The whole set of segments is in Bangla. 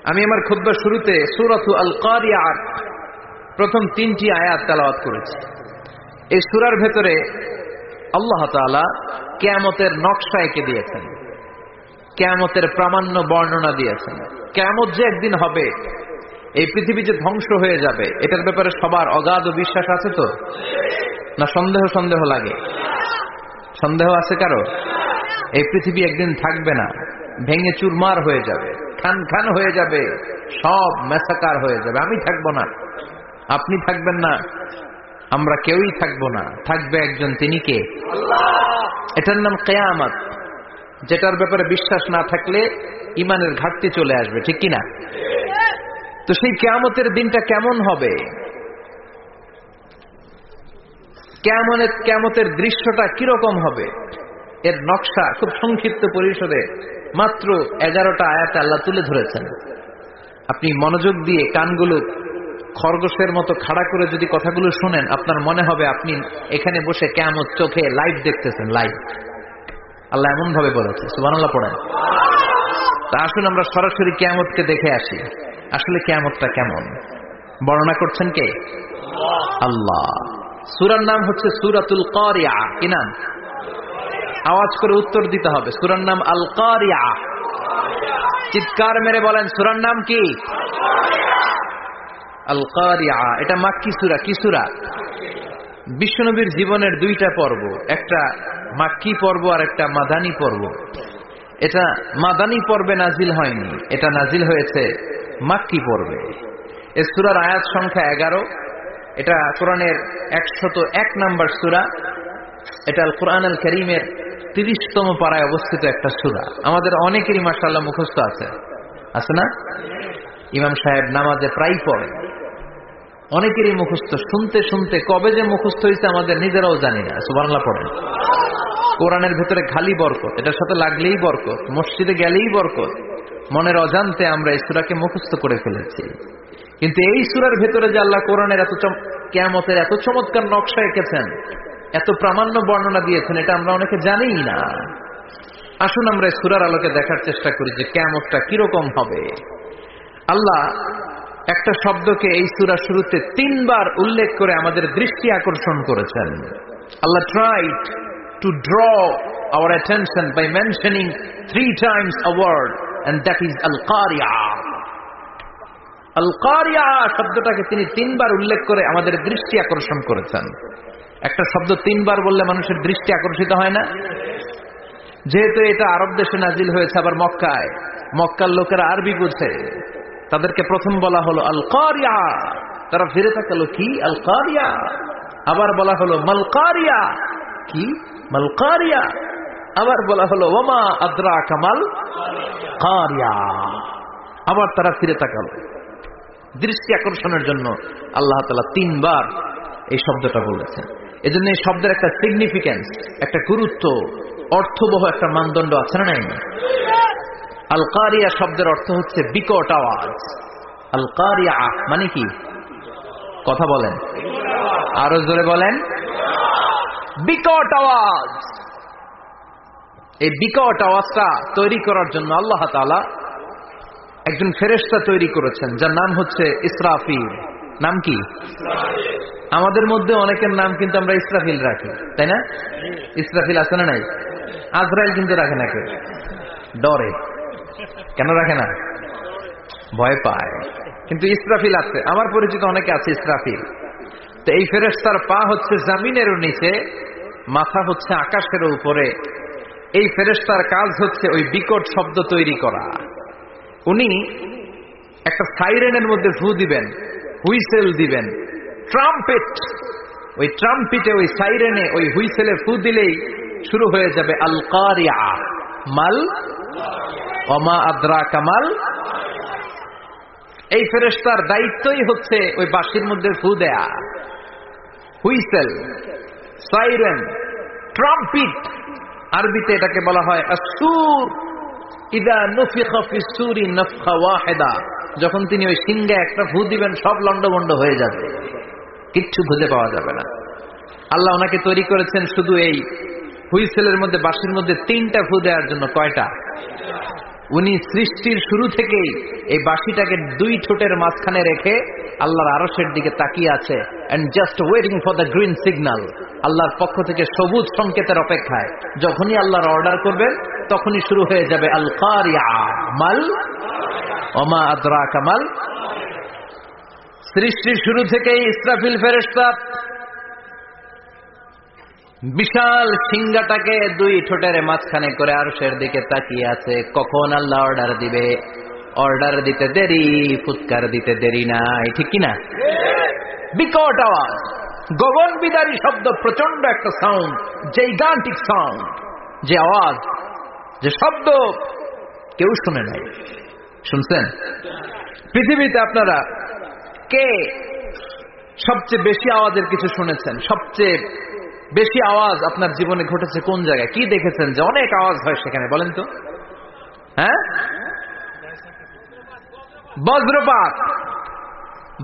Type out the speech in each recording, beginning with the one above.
আমি আমার খুতবার শুরুতে সূরাতু আল কারিয়ার প্রথম 3টি আয়াত তেলাওয়াত করেছি। এই সূরার ভেতরে আল্লাহ তাআলা কিয়ামতের নকশা এঁকে দিয়েছেন, কিয়ামতের প্রামাণ্য বর্ণনা দিয়েছেন। কিয়ামত যে একদিন হবে, এই পৃথিবী যে ধ্বংস হয়ে যাবে, এটার ব্যাপারে সবার অগাধ বিশ্বাস আছে তো? না সন্দেহ লাগে? সন্দেহ আছে কারো? এই পৃথিবী একদিন থাকবে না, ভেঙে চুরমার হয়ে যাবে, খান খান হয়ে যাবে, সব ম্যাসাকার হয়ে যাবে। আমি থাকবো না, আপনি থাকবেন না, আমরা কেউই থাকবো না। থাকবে একজন, তিনি কে? এটার নাম কিয়ামত, যেটার ব্যাপারে বিশ্বাস না থাকলে ইমানের ঘাটতি চলে আসবে, ঠিক কিনা? তো সেই কিয়ামতের দিনটা কেমন হবে, কিয়ামতের দৃশ্যটা কিরকম হবে, এর নকশা খুব সংক্ষিপ্ত পরিসরে মাত্র 11টা আয়াতে আল্লাহ তুলে ধরেছেন। আপনি মনোযোগ দিয়ে কানগুলো খরগোশের মতো খাড়া করে যদি কথাগুলো শুনেন, আপনার মনে হবে আপনি এখানে বসে কিয়ামত চোখে লাইভ দেখতেছেন। লাইভ আল্লাহ এমন ভাবে বলেছে, সুবহানাল্লাহ পড়েন। তা আসুন আমরা সরাসরি কিয়ামতকে দেখে আসি, আসলে কিয়ামতটা কেমন। বর্ণনা করছেন কে? আল্লাহ। সূরার নাম হচ্ছে সূরাতুল কারিয়া। কি নাম? আওয়াজ করে উত্তর দিতে হবে। সূরার নাম আল কারিয়া। চিৎকার মেরে বলেন, সূরার নাম কি? আল কারিয়া। এটা মাক্কি সূরা। কি সূরা? বিশ্বনবীর জীবনের 2টা পর্ব, একটা মাক্কি পর্ব আর একটা মাদানী পর্ব। এটা মাদানী পর্বে নাজিল হয়নি, এটা নাজিল হয়েছে মাক্কি পর্বে। এই সূরার আয়াত সংখ্যা 11। এটা কোরআনের 101 নম্বর সূরা। এটা আল কোরআন আল কারীমের 30তম পারায় অবস্থিত একটা সূরা। আমাদের অনেকেরই মাশাআল্লাহ মুখস্থ আছে, আছে না? ইমাম সাহেব নামাজে প্রায় পড়ে, অনেকেরই মুখস্থ। শুনতে শুনতে কবে যে মুখস্থ হয়েছে আমাদের নিজেরাও জানি না। সুবহানাল্লাহ পড়েন। কোরআনের ভেতরে খালি বরকত, এটার সাথে লাগলেই বরকত, মসজিদে গেলেই বরকত। মনের অজান্তে আমরা এই সূরাকে মুখস্থ করে ফেলেছি। কিন্তু এই সূরার ভেতরে যে আল্লাহ কোরআনের কিয়ামতের এত চমৎকার নকশা এঁকেছেন, এত প্রামাণ্য বর্ণনা দিয়েছেন, এটা আমরা অনেকে জানিই না। আসুন আমরা এই সূরার আলোকে দেখার চেষ্টা করি যে কিয়ামতটা কিরকম হবে। আল্লাহ একটা শব্দকে এই সূরার শুরুতে 3 বার উল্লেখ করে আমাদের দৃষ্টি আকর্ষণ করেছেন। আল্লাহ tried to draw our attention by mentioning 3 times a word, and that is al-Qari'ah. আল-কারিয়া শব্দটাকে তিনি 3 বার উল্লেখ করে আমাদের দৃষ্টি আকর্ষণ করেছেন। একটা শব্দ 3 বার বললে মানুষের দৃষ্টি আকর্ষিত হয় না? যেহেতু এটা আরব দেশে নাজিল হয়েছে, আবার মক্কায়, মক্কার লোকেরা আরবি বুঝে, তাদেরকে প্রথম বলা হলো আল-কারিয়া। তারা ফিরে তাকালো, কি আল-কারিয়া? আবার বলা হলো মাল-কারিয়া। কি মাল-কারিয়া? আবার বলা হলো ওয়ামা আদরাকা মাল-কারিয়া। আবার তারা ফিরে তাকালো। দৃষ্টি আকর্ষণের জন্য আল্লাহ তাআলা 3 বার এই শব্দটা বলেছেন। এজন্য এই শব্দের একটা সিগনিফিকেন্স, একটা গুরুত্ব, অর্থবহ একটা মানদণ্ড আছে না? নাই? আল কারিয়া শব্দের অর্থ হচ্ছে বিকট আওয়াজ। আল কারিয়া মানে কি? কথা বলেন, আরো জোরে বলেন। বিকট আওয়াজ। এই বিকট আওয়াজটা তৈরি করার জন্য আল্লাহ তাআলা একজন ফেরেশতা তৈরি করেছেন, যার নাম হচ্ছে ইসরাফিল। নাম কি? আমাদের মধ্যে অনেকের নাম কিন্তু আমরা ইসরাফিল রাখি, তাই না? ইসরাফিল আছে না নাই? আজরাইল কিন্তু রাখে না কেউ, ডরে। কেন রাখে না? ভয় পায়। কিন্তু ইসরাফিল আছে, আমার পরিচিত অনেকে আছে ইসরাফিল। তো এই ফেরেশতার পা হচ্ছে জমিনের নিচে, মাথা হচ্ছে আকাশের উপরে। এই ফেরেশতার কাজ হচ্ছে ওই বিকট শব্দ তৈরি করা। উনি একটা সাইরেনের মধ্যে ফু দিবেন, হুইসেল দিবেন, ট্রাম্পেট। ওই ট্রাম্পেটে, ওই সাইরেনে, ওই হুইসেলে ফু দিলেই শুরু হয়ে যাবে আল কারিয়া। মাল ওমা আদরাকা মাল। এই ফেরেশতার দায়িত্বই হচ্ছে ওই বাঁশির মধ্যে ফু দেয়া। হুইসেল, সাইরেন, ট্রাম্পেট, আরবিতে এটাকে বলা হয় আসসুর। ইদা নুফিখা ফিস সূরি নাফখা ওয়াহিদা। যখন তিনি ওই সিংহে একটা ফু দিবেন, সব লন্ডভন্ড হয়ে যাবে, কিচ্ছু খুঁজে পাওয়া যাবে না। আল্লাহ ওনাকে তৈরি করেছেন শুধু এই হুইসেলের মধ্যে, বাঁশির মধ্যে 3টা ফু দেওয়ার জন্য। কয়টা? উনি সৃষ্টির শুরু থেকেই এই বাঁশিটাকে দুই ঠোঁটের মাঝখানে রেখে আল্লাহর আরশের দিকে তাকিয়ে আছে and just waiting for the green signal. আল্লাহর পক্ষ থেকে সবুজ সংকেতের অপেক্ষায়। যখনই আল্লাহর অর্ডার করবেন তখনই শুরু হয়ে যাবে আল কারিয়া মাল ওমা আদরাকা মাল। সৃষ্টির শুরু থেকেই ইসরাফিল ফেরেশতা বিশাল সিংহাটাকে দুই ঠোঁটের মাঝখানে করে আরশের দিকে তাকিয়ে আছে, কখন আল্লাহ অর্ডার দিবে। অর্ডার দিতে দেরি, ফুৎকার দিতে দেরি নাই, ঠিক কিনা? বিকট আওয়াজ, গগন বিদারী শব্দ, প্রচন্ড একটা সাউন্ড, জাইগান্টিক সাউন্ড, যে আওয়াজ, যে শব্দ কেউ শুনে নাই। শুনছেন? পৃথিবীতে আপনারা কে সবচেয়ে বেশি আওয়াজের কিছু শুনেছেন? সবচেয়ে বেশি আওয়াজ আপনার জীবনে ঘটেছে কোন জায়গায়? কি দেখেছেন যে অনেক আওয়াজ হয় সেখানে? বলেন তো। হ্যাঁ, বজ্রপাত।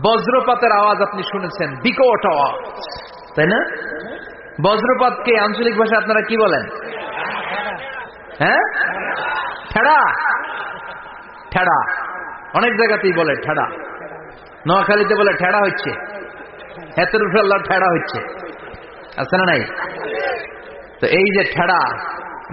বজ্রপাতের আওয়াজ আপনি শুনেছেন, বিকট আওয়াজ, তাই না? বজ্রপাতকে আঞ্চলিক ভাষায় আপনারা কি বলেন? হ্যাঁ, ঠেড়া। ঠেড়া অনেক জায়গাতেই বলে ঠেড়া। নোয়াখালীতে বলে ঠেড়া হচ্ছে, হেতের উপরে আল্লাহ ঠেড়া হচ্ছে, আছে না নাই? তো এই যে ঠেড়া,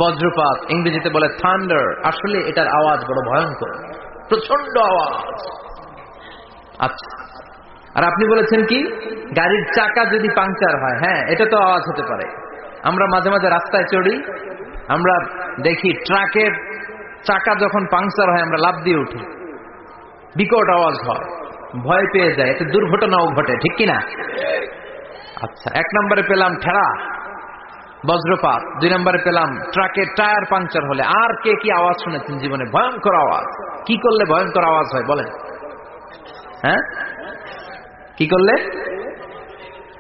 বজ্রপাত, ইংরেজিতে বলে থান্ডার, আসলে এটার আওয়াজ বড় ভয়ঙ্কর, প্রচন্ড আওয়াজ। আচ্ছা, আর আপনি বলেছেন কি গাড়ির চাকা যদি পাংচার হয়, হ্যাঁ এটা তো আওয়াজ হতে পারে। আমরা মাঝে মাঝে রাস্তায় চড়ি, আমরা দেখি ট্রাকের চাকা যখন পাংচার হয় আমরা লাফ দিয়ে উঠি, বিকট আওয়াজ হয়, ভয় পেয়ে যায়, এতে দুর্ঘটনাও ঘটে, ঠিক কিনা? আচ্ছা, 1 নম্বরে পেলাম ঠেড়া, বজ্রপাত। 2 নম্বরে পেলাম ট্রাকের টায়ার পাংচার হলে। আর কে কি আওয়াজ শুনেছেন জীবনে? ভয়ঙ্কর আওয়াজ। কি করলে ভয়ঙ্কর আওয়াজ হয় বলেন? হ্যাঁ, কি করলে?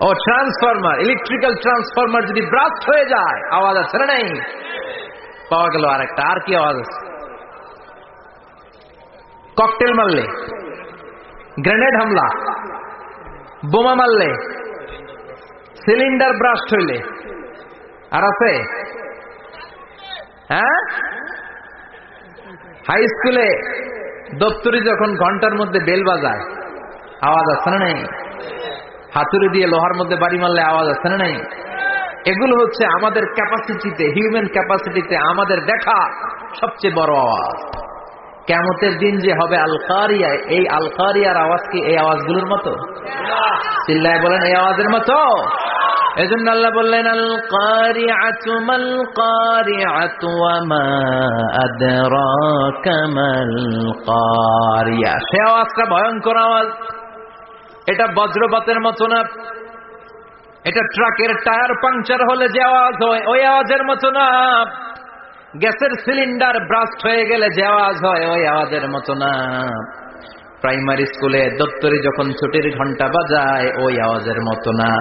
ও, ট্রান্সফরমার, ইলেকট্রিক্যাল ট্রান্সফরমার যদি ব্রাস্ট হয়ে যায় আওয়াজ আছে না নাই? পাওয়া গেল আরেকটা। আর কি আওয়াজ আছে? ককটেল মারলে, গ্রেনেড হামলা, বোমা মারলে, সিলিন্ডার ব্রাস্ট হইলে। আর আছে? হ্যাঁ, হাই স্কুলে দপ্তরি যখন ঘন্টার মধ্যে বেল বাজায় আওয়াজ আছে না নাই? হাতুড়ি দিয়ে লোহার মধ্যে বাড়ি মারলে আওয়াজ আছে না নাই? এগুলো হচ্ছে আমাদের ক্যাপাসিটিতে, হিউম্যান ক্যাপাসিটিতে আমাদের দেখা সবচেয়ে বড় আওয়াজ। কিয়ামতের দিন যে হবে আল কারিয়া, এই আল কারিয়ার আওয়াজ কি এই আওয়াজগুলোর মতো? চিল্লায় বলেন, এই আওয়াজের মতো? এজন্য আল্লাহ বললেন আল কারিআতু মাল কারিআতু ওয়া মা আদরাকা মাল কারিয়া। সে আওয়াজটা ভয়ঙ্কর আওয়াজ। এটা বজ্রপাতের মতো না, এটা ট্রাকের টায়ার পাংচার হলে যে আওয়াজ হয় ওই আওয়াজের মতো না, গ্যাসের সিলিন্ডার ব্রাস্ট হয়ে গেলে যে আওয়াজ হয় ওই আওয়াজের মতো না, প্রাইমারি স্কুলে দপ্তরে যখন ছুটির ঘন্টা বাজায় ওই আওয়াজের মতো না।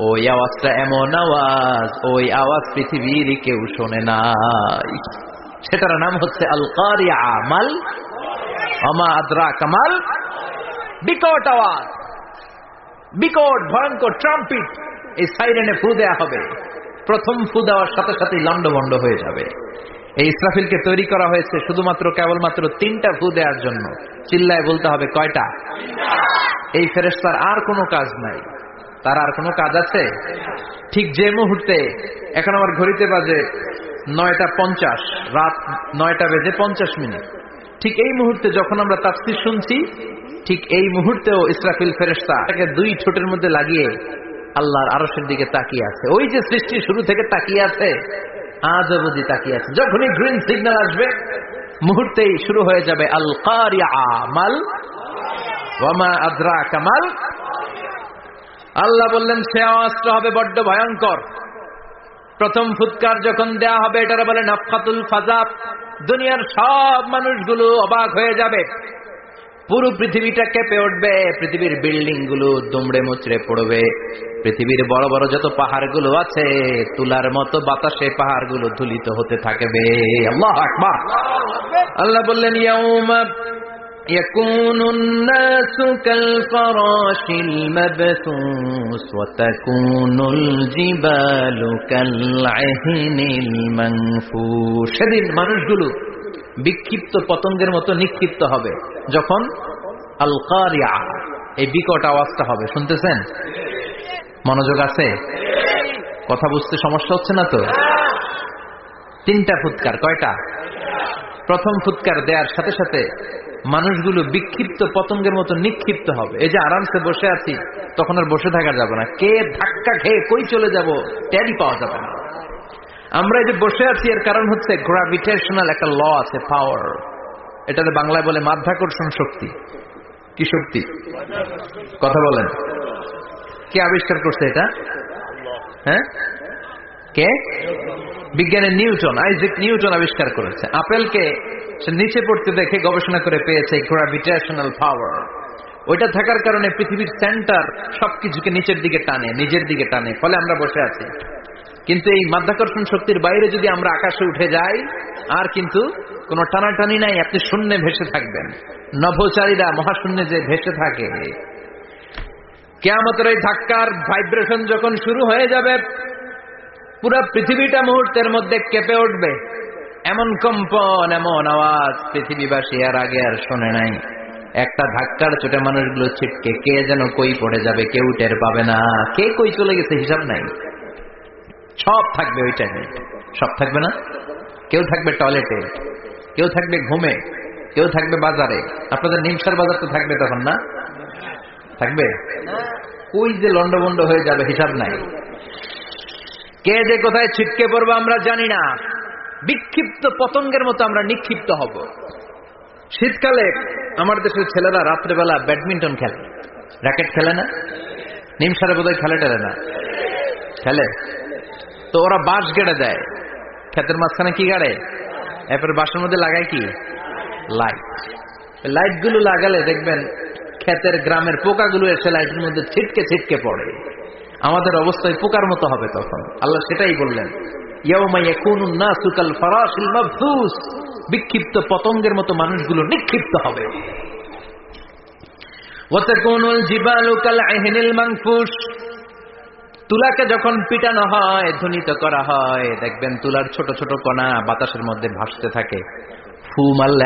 ওই আওয়াজটা এমন আওয়াজ, ওই আওয়াজ পৃথিবীর কেউ শোনে নাই। সেটার নাম হচ্ছে আল কারিয়া মাল ওমা আদরাকা মাল। বিকট আওয়াজ, বিকট ভয়ঙ্কর ট্রাম্পিট। এই সাইরেনে ফু দেয়া হবে, প্রথম ফু দেওয়ার সাথে সাথেই লন্ডভন্ড হয়ে যাবে। এই ইসরাফিলকে তৈরি করা হয়েছে শুধুমাত্র কেবলমাত্র 3টা ফু দেওয়ার জন্য। চিল্লায় বলতে হবে কয়টা? এই ফেরেশতার আর কোনো কাজ নাই। তার আর কোনো কাজ আছে? ঠিক যে মুহূর্তে, এখন আমার ঘড়িতে বাজে 9:50, রাত 9:50, ঠিক এই মুহূর্তে যখন আমরা তাফসীর শুনছি, ঠিক এই মুহূর্তেও ইসরাফিল ফেরেশতা তাকে 2 ঠোঁটের মধ্যে লাগিয়ে আল্লাহর আরশের দিকে তাকিয়ে আছে। ওই যে সৃষ্টির শুরু থেকে তাকিয়ে আছে, আজ অবধি তাকিয়ে আছে। যখনই গ্রিন সিগন্যাল আসবে মুহূর্তেই শুরু হয়ে যাবে আল কারিয়া মাল ওয়া মা আদরাকা মাল। আল্লাহ বললেন সে আওয়াজটা হবে বড্ড ভয়ঙ্কর। প্রথম ফুৎকার যখন দেয়া হবে এটারে বলে নাফখাতুল ফাজা। দুনিয়ার সব মানুষগুলো অবাক হয়ে যাবে, পুরো পৃথিবীটা কেঁপে উঠবে, পৃথিবীর বিল্ডিং গুলো দুমড়ে মুচড়ে পড়বে, পৃথিবীর বড় বড় যত পাহাড়গুলো আছে তুলার মতো বাতাসে পাহাড়গুলো ধুলিত হতে থাকবে। আল্লাহু আকবার। আল্লাহ বললেন ইয়াউমা ইয়াকুনুন নাসু কাল ফারাশিল মাবসুস ওয়া তাকুনুল জিবালু কাল আহিনিল মানফুশ। সেদিন মানুষগুলো বিক্ষিপ্ত পতঙ্গের মতো নিক্ষিপ্ত হবে যখন আল কারিয়া, এই বিকট আওয়াজটা হবে। শুনতেছেন? মনোযোগ আছে? কথা বুঝতে সমস্যা হচ্ছে না তো? 3টা ফুৎকার। কয়টা? প্রথম ফুৎকার দেওয়ার সাথে সাথে মানুষগুলো বিক্ষিপ্ত পতঙ্গের মতো নিক্ষিপ্ত হবে। এই যে আরামসে বসে আছি, তখন আর বসে থাকা যাবে না। কে ধাক্কা খেয়ে কই চলে যাব টেরই পাওয়া যাবে না। আমরা এই যে বসে আছি এর কারণ হচ্ছে গ্র্যাভিটেশনাল একটা ল আছে, পাওয়ার। এটাতে বাংলায় বলে মাধ্যাকর্ষণ শক্তি। কি শক্তি? কথা বলেন। কে আবিষ্কার করছে এটা? হ্যাঁ, কে? বিজ্ঞানের নিউটন, আইজাক নিউটন আবিষ্কার করেছে। আপেলকে সে নিচে পড়তে দেখে গবেষণা করে পেয়েছে গ্র্যাভিটেশনাল পাওয়ার। ওইটা থাকার কারণে পৃথিবীর সেন্টার সবকিছুকে নিচের দিকে টানে, নিজের দিকে টানে, ফলে আমরা বসে আছি। কিন্তু এই মাধ্যাকর্ষণ শক্তির বাইরে যদি আমরা আকাশে উঠে যাই, আর কিন্তু কোনো টানাটানি নাই, আপনি শূন্যে ভেসে থাকবেন। নভোচারীরা মহাশূন্যে যে ভেসে থাকে, কিয়ামতের এই ধাক্কার ভাইব্রেশন যখন শুরু হয়ে যাবে, পুরো পৃথিবীটা মুহূর্তের মধ্যে কেঁপে উঠবে। এমন কম্পন, এমন আওয়াজ পৃথিবীবাসী আর আগে আর শোনে নাই। একটা ধাক্কার চোটে মানুষগুলো ছিটকে কে যেন কই পড়ে যাবে, কেউ টের পাবে না। কে কই চলে গেছে হিসাব নাই। সব থাকবে ওই টাইমে। সব থাকবে না? কেউ থাকবে টয়লেটে, কেউ থাকবে ঘুমে, কেউ থাকবে বাজারে। আপনাদের নিমসার বাজার তো থাকবে তখন, না? থাকবে? কই যে লন্ডভন্ড হয়ে যাবে হিসাব নাই। কে যে কোথায় ছিটকে পড়বো আমরা জানি না। বিক্ষিপ্ত পতঙ্গের মতো আমরা নিক্ষিপ্ত হব। শীতকালে আমার দেশের ছেলেরা রাত্রেবেলা ব্যাডমিন্টন খেলে, র্যাকেট খেলে না? নিমসারে বোধহয় খেলে টেলে না, খেলে তো। ওরা বাঁশ গেড়ে দেয়, ক্ষেতের মাঝখানে কি গাড়ে, এরপরে বাঁশের মধ্যে লাগায় কি লাইট। লাইট গুলো লাগালে দেখবেন ক্ষেতের গ্রামের পোকাগুলো এসে লাইটের মধ্যে ছিটকে ছিটকে পড়ে। আমাদের অবস্থায় পোকার মতো হবে তখন। আল্লাহ সেটাই বললেন, ইয়াউমা ইয়াকুনুন নাসু কাল ফারাশিল মাবথুস, বিক্ষিপ্ত পতঙ্গের মতো মানুষগুলো নিক্ষিপ্ত হবে। ওয়া তাকুনুল জিবালু কাল আহিনিল মানফুস, তুলাকে যখন পিটানো হয়, ধ্বনিত করা হয়, দেখবেন তুলার ছোট ছোট কণা বাতাসের মধ্যে ভাসতে থাকে। ফু মারলে